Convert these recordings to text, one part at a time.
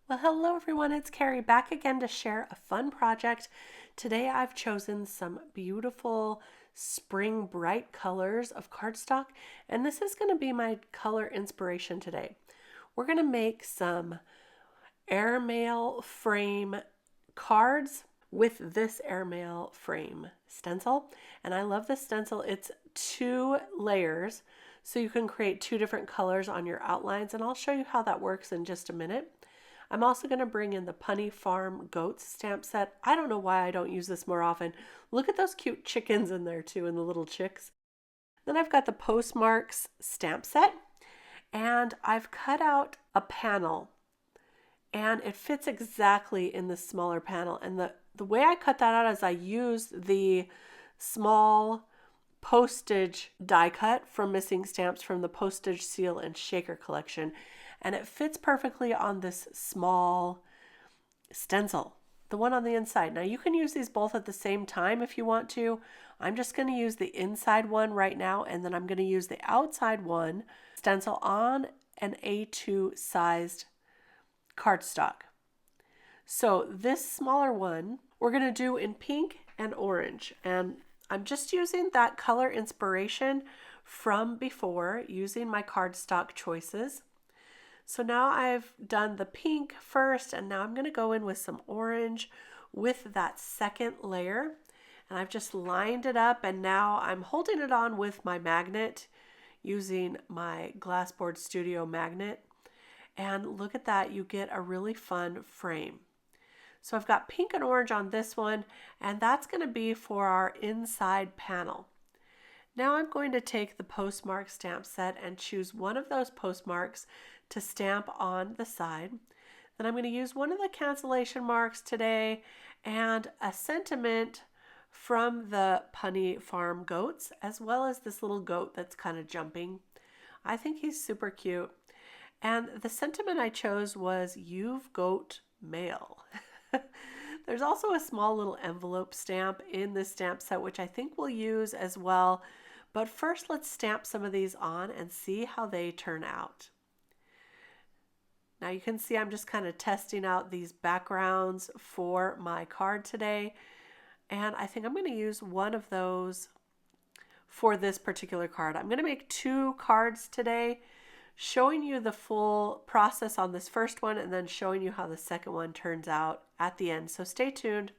Well, hello everyone, it's Kari back again to share a fun project. Today I've chosen some beautiful spring bright colors of cardstock, and this is going to be my color inspiration today. We're going to make some AirMail frame cards with this AirMail frame stencil, and I love this stencil. It's 2 layers, so you can create 2 different colors on your outlines, and I'll show you how that works in just a minute. I'm also going to bring in the Punny Farm Goats stamp set. I don't know why I don't use this more often. Look at those cute chickens in there too, and the little chicks. Then I've got the Postmarks stamp set, and I've cut out a panel, and it fits exactly in this smaller panel. And the way I cut that out is I used the small postage die cut from Missing Stamps from the Postage Seal and Shaker collection, and it fits perfectly on this small stencil, the one on the inside. Now you can use these both at the same time if you want to. I'm just going to use the inside one right now, and then I'm going to use the outside one stencil on an A2 sized cardstock. So this smaller one we're going to do in pink and orange, and I'm just using that color inspiration from before using my cardstock choices. So now I've done the pink first, and now I'm going to go in with some orange with that second layer. And I've just lined it up, and now I'm holding it on with my magnet using my Glassboard Studio magnet. And look at that, you get a really fun frame. So I've got pink and orange on this one, and that's going to be for our inside panel. Now I'm going to take the postmark stamp set and choose one of those postmarks to stamp on the side. Then I'm going to use one of the cancellation marks today and a sentiment from the Punny Farm Goats, as well as this little goat that's kind of jumping. I think he's super cute. And the sentiment I chose was "You've Goat Mail." There's also a small little envelope stamp in this stamp set, which I think we'll use as well. But first, let's stamp some of these on and see how they turn out. Now you can see I'm just kind of testing out these backgrounds for my card today. And I think I'm going to use one of those for this particular card. I'm going to make 2 cards today, showing you the full process on this first one and then showing you how the second one turns out at the end. So stay tuned.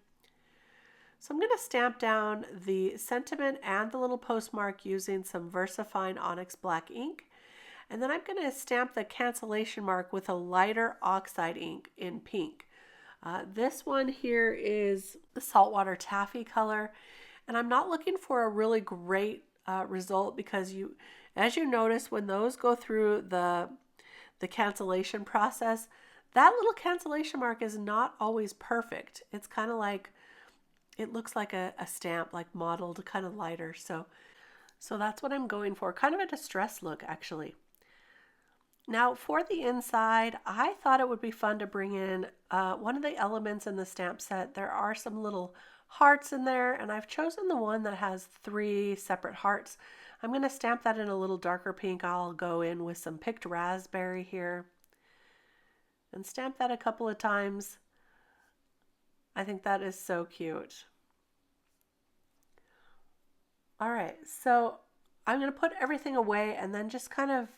So I'm going to stamp down the sentiment and the little postmark using some VersaFine Onyx Black ink. And then I'm going to stamp the cancellation mark with a lighter oxide ink in pink. This one here is the Saltwater Taffy color. And I'm not looking for a really great result because as you notice, when those go through the cancellation process, that little cancellation mark is not always perfect. It's kind of like, it looks like a stamp, like modeled, kind of lighter. So that's what I'm going for. Kind of a distressed look, actually. Now for the inside, I thought it would be fun to bring in one of the elements in the stamp set. There are some little hearts in there, and I've chosen the one that has 3 separate hearts. I'm going to stamp that in a little darker pink. I'll go in with some picked raspberry here and stamp that a couple of times. I think that is so cute. All right, so I'm going to put everything away and then just kind of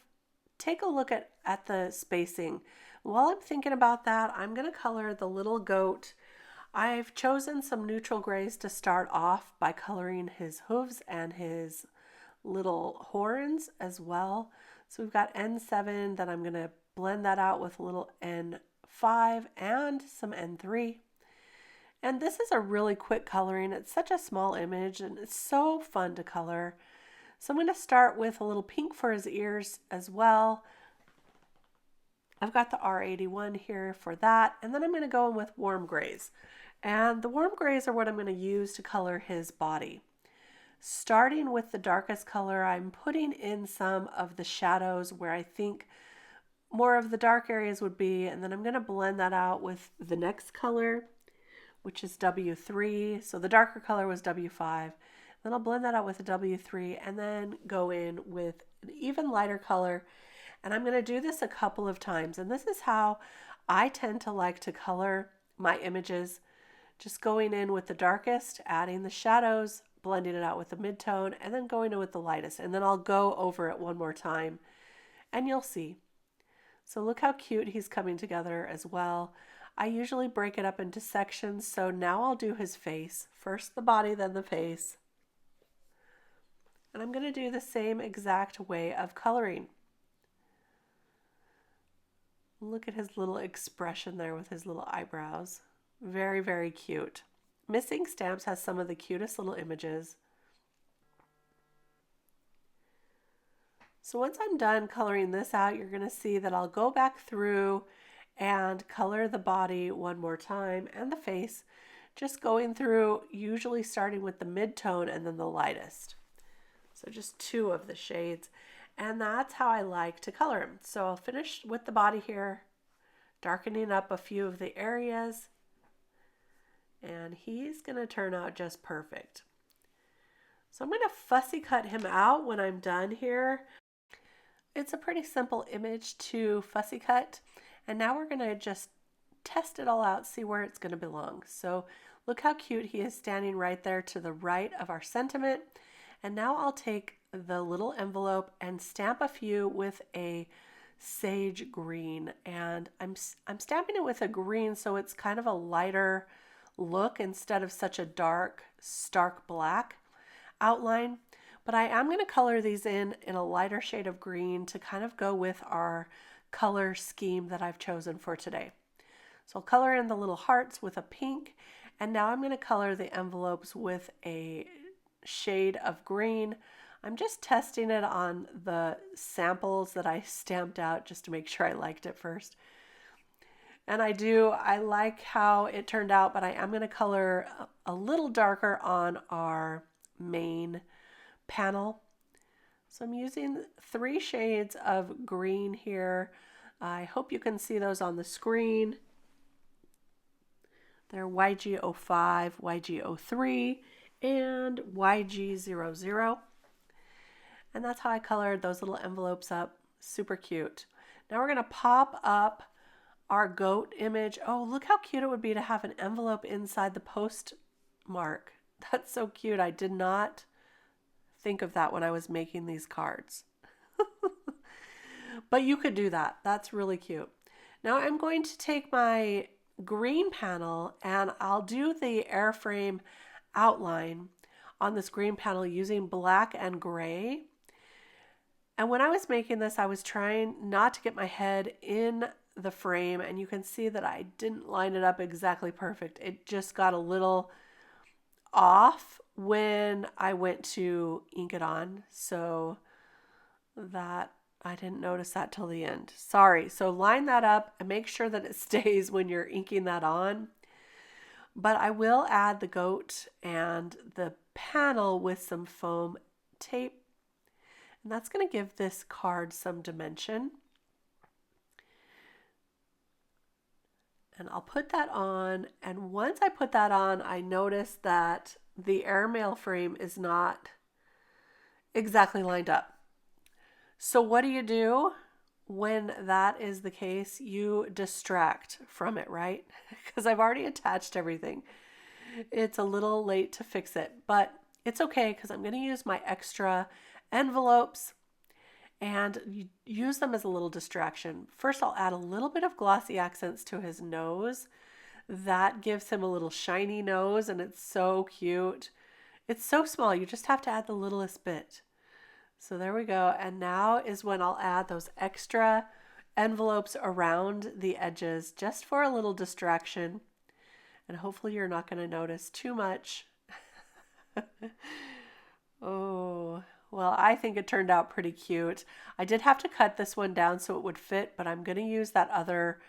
take a look at the spacing. While I'm thinking about that, I'm going to color the little goat. I've chosen some neutral grays to start off by coloring his hooves and his little horns as well. So we've got N7, then I'm going to blend that out with a little N5 and some N3. And this is a really quick coloring. It's such a small image and it's so fun to color. So I'm going to start with a little pink for his ears as well. I've got the R81 here for that. And then I'm going to go in with warm grays. And the warm grays are what I'm going to use to color his body. Starting with the darkest color, I'm putting in some of the shadows where I think more of the dark areas would be. And then I'm going to blend that out with the next color, which is W3. So the darker color was W5. Then I'll blend that out with a W3 and then go in with an even lighter color. And I'm going to do this a couple of times. And this is how I tend to like to color my images just going in with the darkest, adding the shadows, blending it out with the mid-tone, and then going in with the lightest. And then I'll go over it one more time and you'll see. So look how cute he's coming together as well. I usually break it up into sections, so now I'll do his face. First the body, then the face. And I'm going to do the same exact way of coloring. Look at his little expression there with his little eyebrows. Very, very cute. Missing Stamps has some of the cutest little images. So once I'm done coloring this out, you're going to see that I'll go back through and color the body one more time and the face, just going through, usually starting with the mid-tone and then the lightest. So just 2 of the shades. And that's how I like to color him. So I'll finish with the body here, darkening up a few of the areas. And he's going to turn out just perfect. So I'm going to fussy cut him out when I'm done here. It's a pretty simple image to fussy cut. And now we're going to just test it all out, see where it's going to belong. So look how cute he is standing right there to the right of our sentiment. And now I'll take the little envelope and stamp a few with a sage green. And I'm stamping it with a green so it's kind of a lighter look instead of such a dark, stark black outline. But I am going to color these in a lighter shade of green to kind of go with our color scheme that I've chosen for today. So I'll color in the little hearts with a pink, and now I'm going to color the envelopes with a shade of green. I'm just testing it on the samples that I stamped out just to make sure I liked it first. And I like how it turned out, but I am going to color a little darker on our main panel. So I'm using 3 shades of green here. I hope you can see those on the screen. They're YG05, YG03, and YG00. And that's how I colored those little envelopes up. Super cute. Now we're going to pop up our goat image. Oh, look how cute it would be to have an envelope inside the postmark. That's so cute. I did not think of that when I was making these cards. But you could do that. That's really cute. Now I'm going to take my green panel and I'll do the airframe outline on this green panel using black and gray. And when I was making this, I was trying not to get my head in the frame, and you can see that I didn't line it up exactly perfect. It just got a little off when I went to ink it on, so that I didn't notice that till the end. Sorry. So line that up and make sure that it stays when you're inking that on. But I will add the goat and the panel with some foam tape. And that's going to give this card some dimension. And I'll put that on. And once I put that on, I noticed that the AirMail frame is not exactly lined up. So what do? When that is the case? You distract from it, right? Because I've already attached everything. It's a little late to fix it, but it's okay because I'm going to use my extra envelopes and use them as a little distraction. First, I'll add a little bit of glossy accents to his nose. That gives him a little shiny nose, and it's so cute. It's so small, you just have to add the littlest bit. So there we go. And now is when I'll add those extra envelopes around the edges just for a little distraction. And hopefully you're not going to notice too much. Oh, well, I think it turned out pretty cute. I did have to cut this one down so it would fit, but I'm going to use that other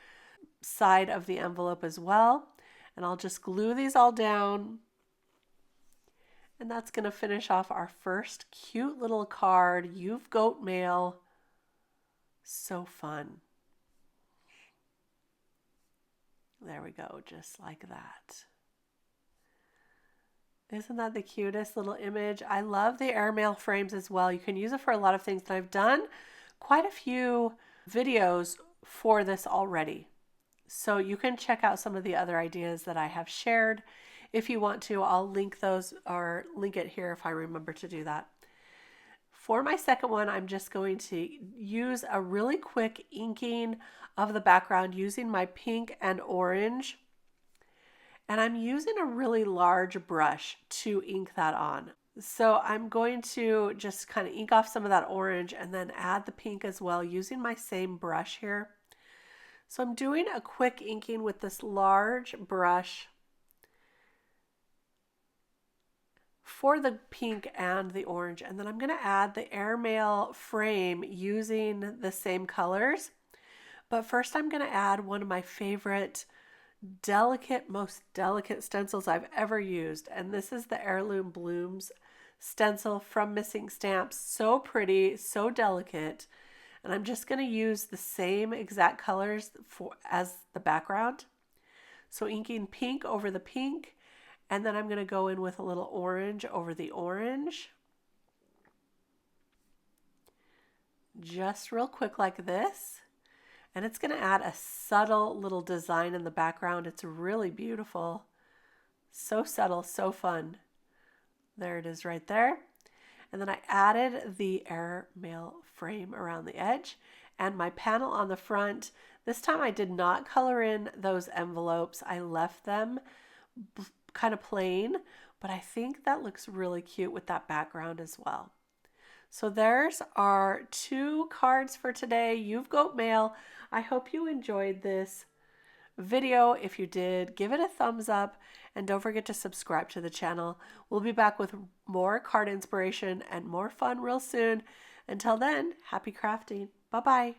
side of the envelope as well. And I'll just glue these all down. And that's going to finish off our first cute little card. You've goat mail. So fun. There we go, just like that. Isn't that the cutest little image? I love the AirMail frames as well. You can use it for a lot of things. And I've done quite a few videos for this already. So you can check out some of the other ideas that I have shared. If you want to, I'll link those or link it here if I remember to do that. For my second one, I'm just going to use a really quick inking of the background using my pink and orange. And I'm using a really large brush to ink that on. So I'm going to just kind of ink off some of that orange and then add the pink as well using my same brush here. So I'm doing a quick inking with this large brush for the pink and the orange, and then I'm going to add the AirMail frame using the same colors. But first I'm going to add one of my favorite most delicate stencils I've ever used, and this is the Heirloom Blooms stencil from Missing Stamps. So pretty, so delicate. And I'm just going to use the same exact colors as the background. So inking pink over the pink, and then I'm going to go in with a little orange over the orange. Just real quick like this. And it's going to add a subtle little design in the background. It's really beautiful. So subtle, so fun. There it is right there. And then I added the AirMail frame around the edge and my panel on the front. This time I did not color in those envelopes. I left them kind of plain, but I think that looks really cute with that background as well. So there's our 2 cards for today. You've got mail. I hope you enjoyed this video. If you did, give it a thumbs up and don't forget to subscribe to the channel. We'll be back with more card inspiration and more fun real soon. Until then, happy crafting. Bye-bye.